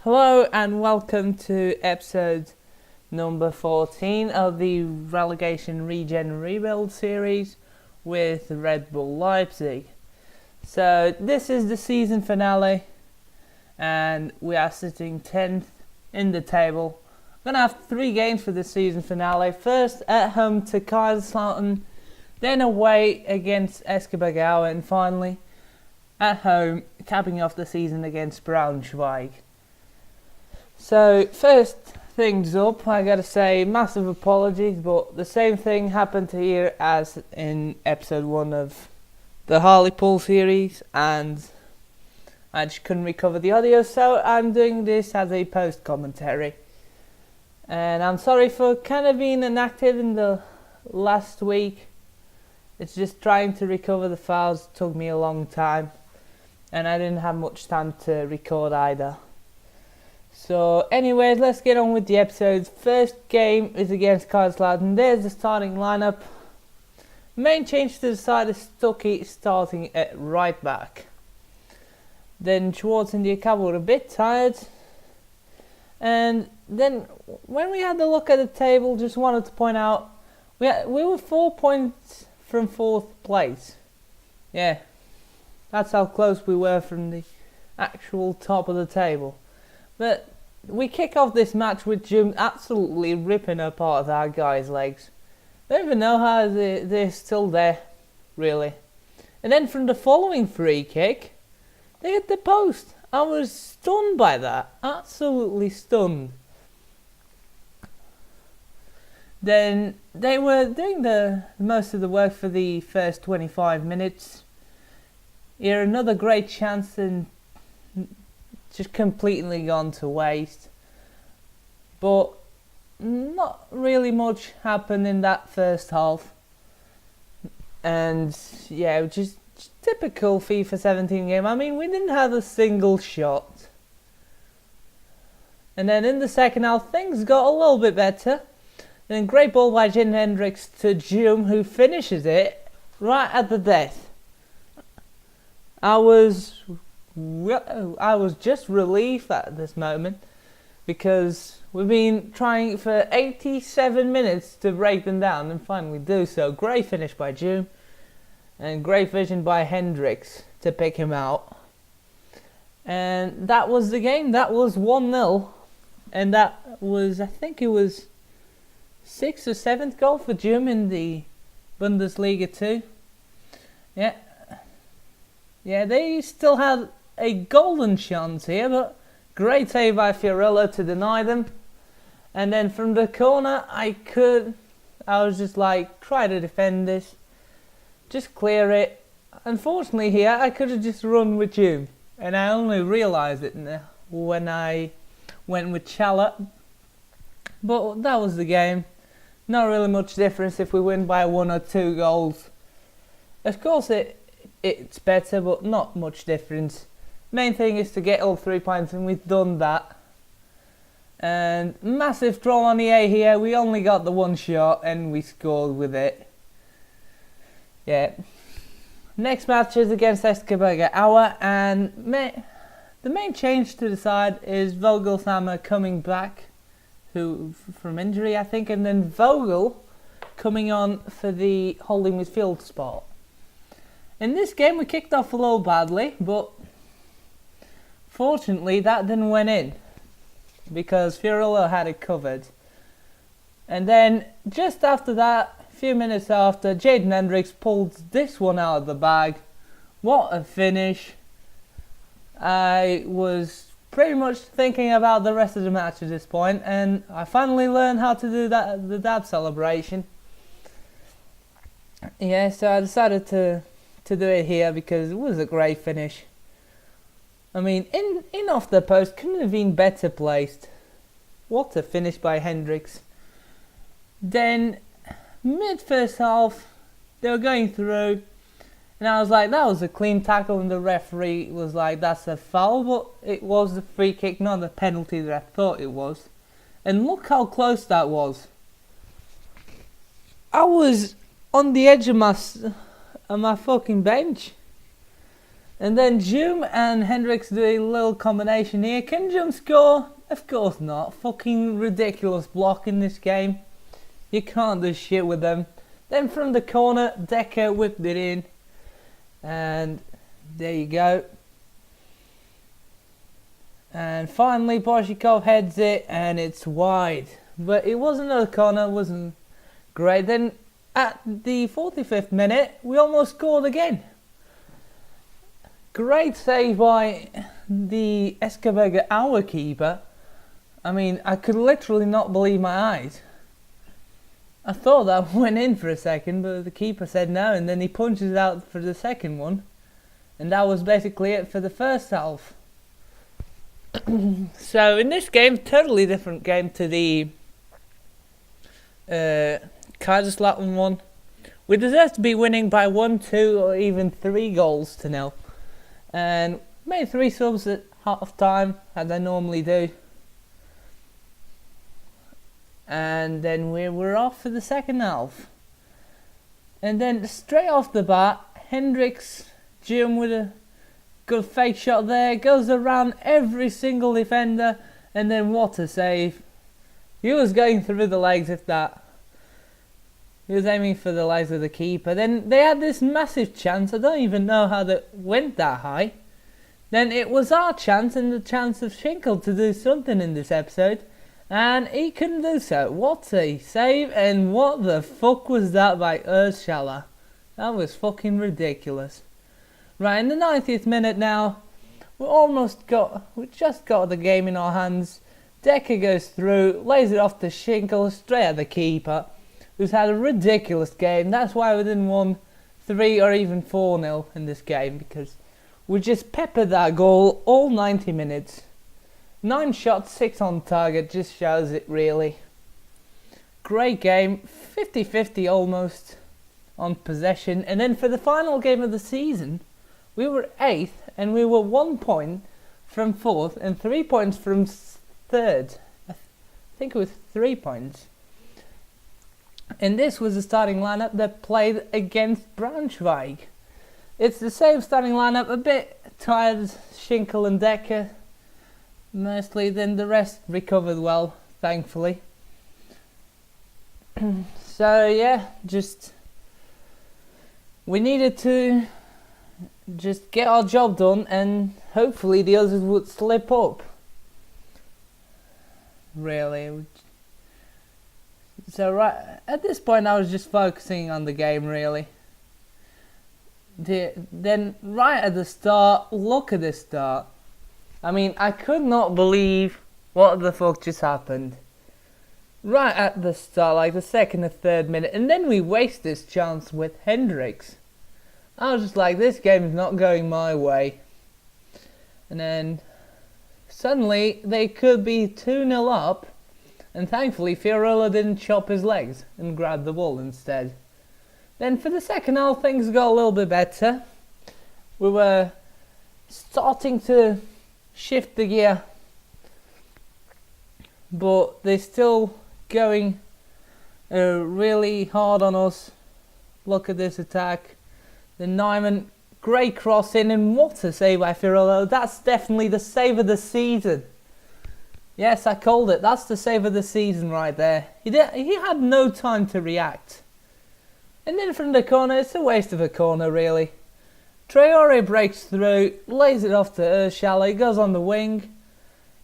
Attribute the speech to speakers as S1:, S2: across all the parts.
S1: Hello and welcome to episode number 14 of the Relegation Regen Rebuild series with RedBull Leipzig. So this is the season finale and we are sitting 10th in the table. We're going to have 3 games for the season finale. First at home to Kaiserslautern, then away against Escobar, and finally at home capping off the season against Braunschweig. So first things up, I gotta say massive apologies, but the same thing happened here as in episode 1 of the Hartlepool series, and I just couldn't recover the audio, so I'm doing this as a post commentary. And I'm sorry for kind of being inactive in the last week. It's just trying to recover the files took me a long time, and I didn't have much time to record either. So anyways, let's get on with the episodes. First game is against Kaiserslautern. There's the starting lineup. Main change to the side is Stuckey starting at right back. Then Schwartz and Diakaba were a bit tired. And then when we had a look at the table, just wanted to point out we were 4 points from 4th place. Yeah, that's how close we were from the actual top of the table. But we kick off this match with Jim absolutely ripping apart our guys' legs. I don't even know how they're still there, really. And then from the following free kick, they hit the post. I was stunned by that, absolutely stunned. Then they were doing the most of the work for the first 25 minutes. Here another great chance and just completely gone to waste. But not really much happened in that first half. And yeah, just typical FIFA 17 game. I mean, we didn't have a single shot. And then in the second half, things got a little bit better. And then great ball by Jin Hendricks to Jum, who finishes it right at the death. I was just relieved at this moment because we've been trying for 87 minutes to break them down and finally do so. Great finish by June and great vision by Hendricks to pick him out. And that was the game. That was 1-0, and that was, I think it was 6th or 7th goal for June in the Bundesliga too. Yeah, they still had a golden chance here, but great save by Fiorillo to deny them. And then from the corner, I was just like, try to defend this, just clear it. Unfortunately here, I could have just run with you, and I only realised it when I went with Chala. But that was the game. Not really much difference if we win by 1 or 2 goals. Of course it's better, but not much difference. Main thing is to get all 3 points, and we've done that. And massive troll on EA here. We only got the 1 shot and we scored with it. Yeah. Next match is against Escobar Hour, and the main change to the side is Vogelshammer coming back from injury, I think, and then Vogel coming on for the holding midfield spot. In this game we kicked off a little badly, but fortunately that didn't went in because Fiorillo had it covered. And then just after that, a few minutes after, Jaden Hendricks pulled this one out of the bag. What a finish. I was pretty much thinking about the rest of the match at this point, and I finally learned how to do the dab celebration. Yeah, so I decided to do it here because it was a great finish. I mean, in off the post, couldn't have been better placed. What a finish by Hendricks. Then, mid first half, they were going through, and I was like, that was a clean tackle, and the referee was like, that's a foul, but it was the free kick, not the penalty that I thought it was. And look how close that was. I was on the edge of my fucking bench. And then Jum and Hendricks do a little combination here. Can Jum score? Of course not. Fucking ridiculous block in this game. You can't do shit with them. Then from the corner, Decker whipped it in. And there you go. And finally Borzhikov heads it and it's wide. But it wasn't a corner, wasn't great. Then at the 45th minute, we almost scored again. Great save by the Escobarga, our keeper. I mean, I could literally not believe my eyes. I thought that went in for a second, but the keeper said no, and then he punches out for the second one. And that was basically it for the first half. So in this game, totally different game to the Kaiserslautern one. We deserve to be winning by 1, 2 or even 3 goals to nil. And made 3 subs at half time, as I normally do. And then we were off for the second half. And then straight off the bat, Hendricks, Jim with a good fake shot there, goes around every single defender, and then what a save. He was going through the legs if that. He was aiming for the legs of the keeper. Then they had this massive chance. I don't even know how they went that high. Then it was our chance and the chance of Schinkel to do something in this episode. And he couldn't do so. What a save, and what the fuck was that by Özçalar? That was fucking ridiculous. Right, in the 90th minute now, we just got the game in our hands. Decker goes through, lays it off to Schinkel, straight at the keeper, who's had a ridiculous game. That's why we didn't win 3 or even 4-0 in this game, because we just peppered that goal all 90 minutes. 9 shots, 6 on target, just shows it really. Great game, 50-50 almost on possession. And then for the final game of the season, we were 8th and we were 1 point from 4th and 3 points from 3rd. I think it was 3 points. And this was the starting lineup that played against Braunschweig. It's the same starting lineup, a bit tired, Schinkel and Decker mostly, then the rest recovered well, thankfully. So yeah, we needed to just get our job done and hopefully the others would slip up. Really. So right at this point I was just focusing on the game really. Then right at the start, look at this start. I mean, I could not believe what the fuck just happened. Right at the start, like the 2nd or 3rd minute, and then we waste this chance with Hendricks. I was just like, this game is not going my way. And then suddenly they could be 2-0 up, and thankfully Fiorillo didn't chop his legs and grab the ball instead. Then for the second half things got a little bit better. We were starting to shift the gear, but they're still going really hard on us. Look at this attack. The Nyman, great cross in, and what a save by Fiorillo. That's definitely the save of the season. Yes, I called it. That's the save of the season right there. He had no time to react. And then from the corner, it's a waste of a corner really. Traore breaks through, lays it off to Özçalar, he goes on the wing.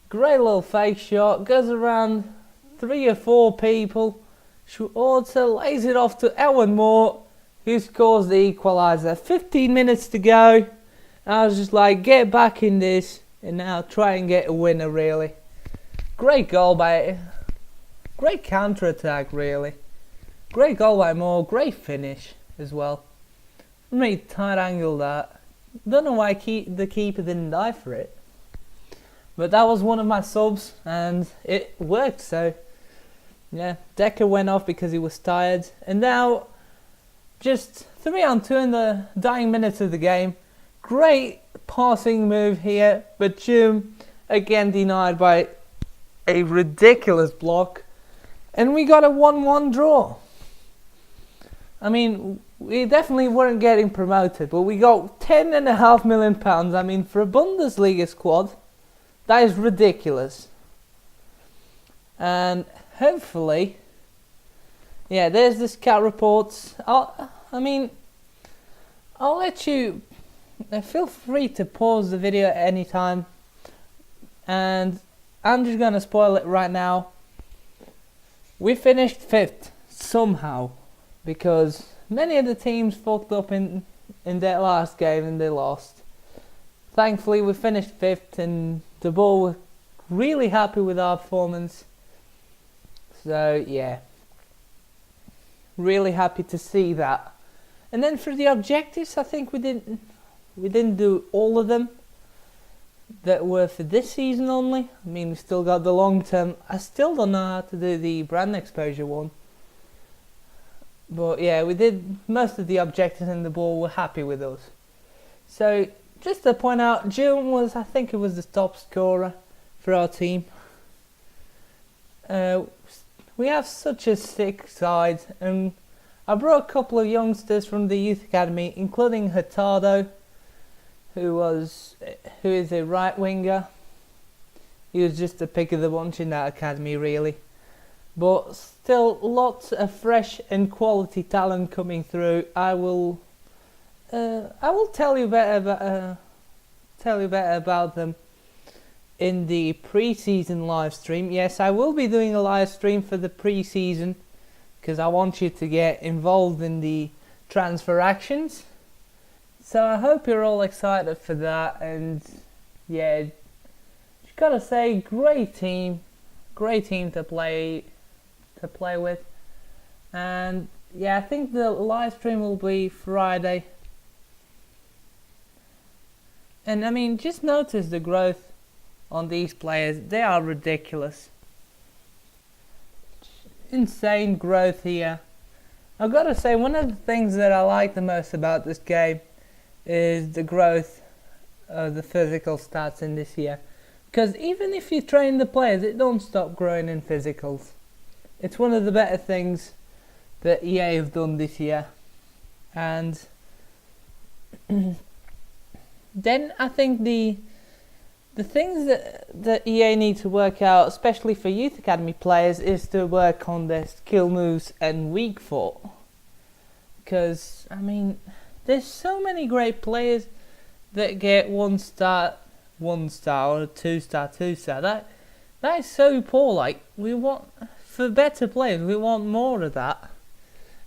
S1: Great little fake shot, goes around 3 or 4 people. Schwarzer lays it off to Owen Moore, who scores the equaliser. 15 minutes to go. I was just like, get back in this and now try and get a winner really. Great goal great counter attack really. Great goal by Moore, great finish as well. Really tight angle that. Don't know why the keeper didn't die for it. But that was one of my subs and it worked, so yeah. Decker went off because he was tired. And now just 3-on-2 in the dying minutes of the game. Great passing move here, but Jum again denied by a ridiculous block. And we got a 1-1 draw. I mean, we definitely weren't getting promoted, but we got £10.5 million. I mean, for a Bundesliga squad, that is ridiculous. And hopefully, yeah, there's the scout reports. I'll let you, feel free to pause the video at any time. And I'm just going to spoil it right now. We finished 5th, somehow. Because many of the teams fucked up in their last game and they lost. Thankfully, we finished 5th and the ball were really happy with our performance. So, yeah. Really happy to see that. And then for the objectives, I think we didn't do all of them that were for this season only. I mean, we still got the long term. I still don't know how to do the brand exposure one. But yeah, we did most of the objectives and the ball were happy with those. So just to point out, June was, I think it was the top scorer for our team. We have such a sick side, and I brought a couple of youngsters from the youth academy, including Hurtado, who is a right winger. He was just the pick of the bunch in that academy, really. But still, lots of fresh and quality talent coming through. I will tell you better about them in the pre-season live stream. Yes, I will be doing a live stream for the pre-season because I want you to get involved in the transfer actions. So I hope you're all excited for that. And yeah, just gotta say, great team to play with. And yeah, I think the live stream will be Friday. And I mean, just notice the growth on these players. They are ridiculous. Insane growth here. I've got to say, one of the things that I like the most about this game is the growth of the physical stats in this year. Because even if you train the players, it don't stop growing in physicals. It's one of the better things that EA have done this year. And then I think the things that EA need to work out, especially for youth academy players, is to work on their skill moves and weak foot. Because, I mean, there's so many great players that get 1 star or 2 star. That is so poor. Like, we want, for better players, we want more of that.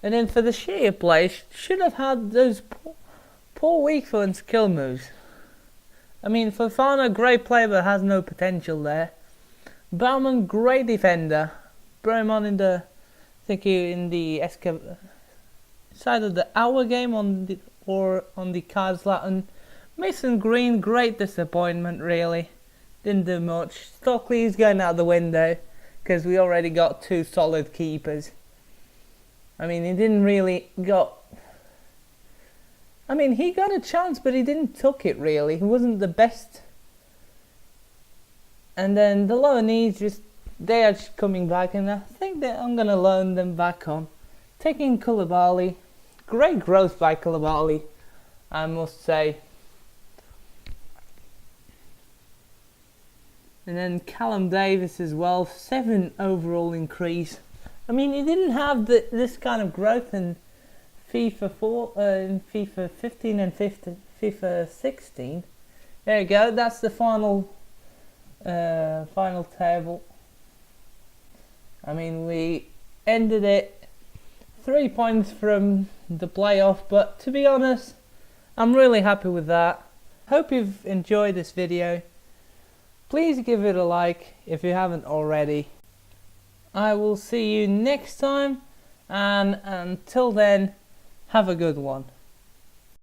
S1: And then for the shittier players, should have had those poor weak foot and skill moves. I mean, Fofana, great player but has no potential there. Baumann, great defender. Bromon in the, I think in the side of the hour game on the Kaiserslautern. Mason Green, great disappointment really. Didn't do much. Stockley is going out the window because we already got 2 solid keepers. I mean, he didn't really got. I mean, he got a chance, but he didn't took it really. He wasn't the best. And then the lower knees, they are just coming back, and I think that I'm gonna loan them back on. Taking Koulibaly, great growth by Koulibaly, I must say. And then Callum Davis as well, 7 overall increase. I mean, he didn't have this kind of growth in FIFA 15 and FIFA 16. There you go. That's the final table. I mean, we ended it 3 points from the playoff, but to be honest, I'm really happy with that. Hope you've enjoyed this video. Please give it a like if you haven't already. I will see you next time, and until then, have a good one.